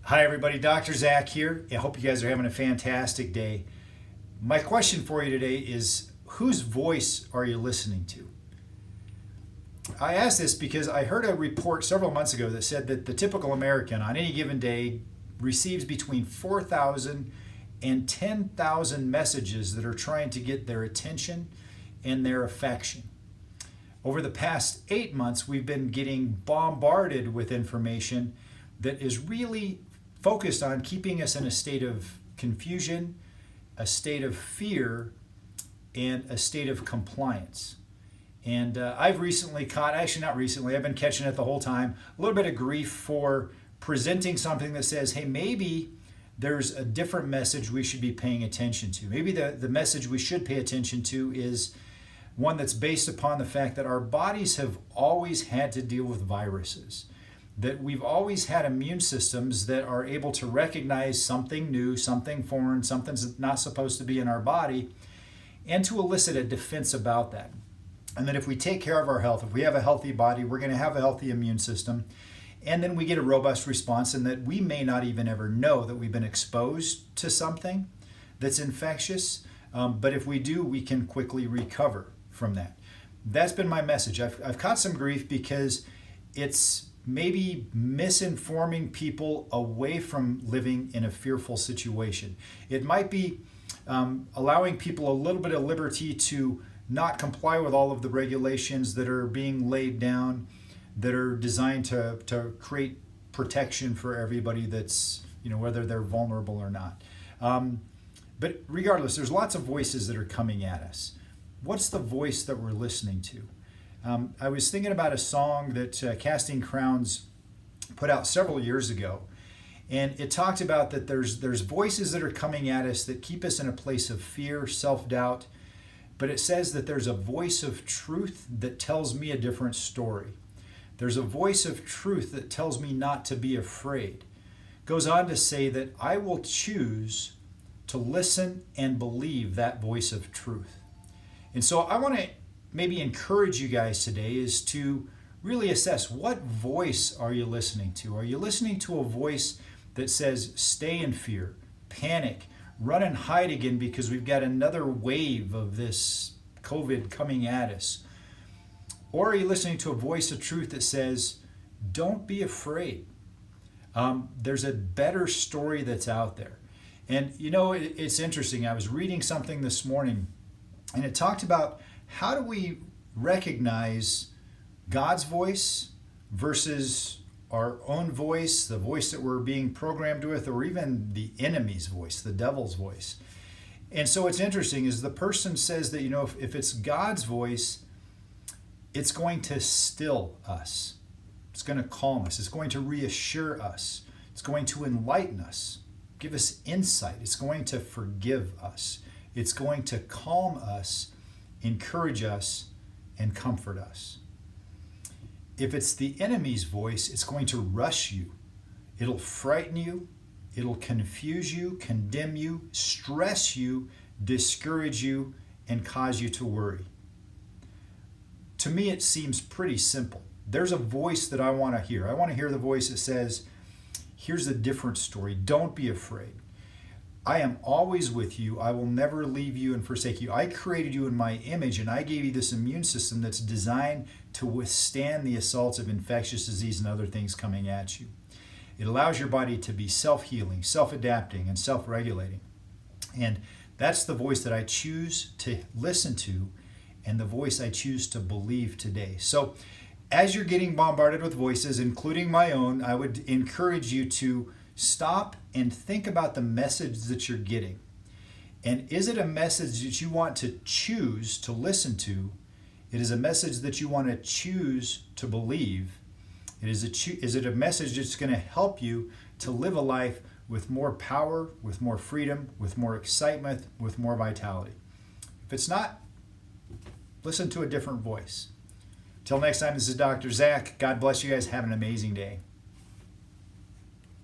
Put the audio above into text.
Hi, everybody. Dr. Zach here. I hope you guys are having a fantastic day. My question for you today is whose voice are you listening to? I asked this because I heard a report several months ago that said that the typical American on any given day receives between 4,000 and 10,000 messages that are trying to get their attention and their affection. Over the past 8 months, we've been getting bombarded with information that is really focused on keeping us in a state of confusion, a state of fear, and a state of compliance. And I've recently caught, actually not recently, I've been catching it the whole time, a little bit of grief for presenting something that says, hey, maybe there's a different message we should be paying attention to. Maybe the message we should pay attention to is one that's based upon the fact that our bodies have always had to deal with viruses, that we've always had immune systems that are able to recognize something new, something foreign, something's not supposed to be in our body, and to elicit a defense about that. And that if we take care of our health, if we have a healthy body, we're going to have a healthy immune system, and then we get a robust response, and that we may not even ever know that we've been exposed to something that's infectious, but if we do, we can quickly recover from that. That's been my message. I've caught some grief because it's maybe misinforming people away from living in a fearful situation. It might be allowing people a little bit of liberty to not comply with all of the regulations that are being laid down, that are designed to create protection for everybody that's, whether they're vulnerable or not. But regardless, there's lots of voices that are coming at us. What's the voice that we're listening to? I was thinking about a song that Casting Crowns put out several years ago, and it talked about that there's voices that are coming at us that keep us in a place of fear, self-doubt, but it says that there's a voice of truth that tells me a different story. There's a voice of truth that tells me not to be afraid. Goes on to say that I will choose to listen and believe that voice of truth. And so I want to maybe encourage you guys today is to really assess, what voice are you listening to? Are you listening to a voice that says stay in fear, panic, run and hide again because we've got another wave of this COVID coming at us? Or are you listening to a voice of truth that says don't be afraid? There's a better story that's out there. And it's interesting. I was reading something this morning, and it talked about how do we recognize God's voice versus our own voice, the voice that we're being programmed with, or even the enemy's voice, the devil's voice. And so what's interesting is the person says that, if it's God's voice, it's going to still us. It's going to calm us. It's going to reassure us. It's going to enlighten us, give us insight. It's going to forgive us. It's going to calm us, encourage us, and comfort us. If it's the enemy's voice, it's going to rush you. It'll frighten you. It'll confuse you, condemn you, stress you, discourage you, and cause you to worry. To me, it seems pretty simple. There's a voice that I want to hear. I want to hear the voice that says, here's a different story. Don't be afraid. I am always with you. I will never leave you and forsake you. I created you in my image, and I gave you this immune system that's designed to withstand the assaults of infectious disease and other things coming at you. It allows your body to be self-healing, self-adapting, and self-regulating. And that's the voice that I choose to listen to, and the voice I choose to believe today. So as you're getting bombarded with voices, including my own, I would encourage you to stop and think about the message that you're getting. And is it a message that you want to choose to listen to? It is a message that you want to choose to believe. Is it a message that's going to help you to live a life with more power, with more freedom, with more excitement, with more vitality? If it's not, listen to a different voice. Till next time, this is Dr. Zach. God bless you guys. Have an amazing day.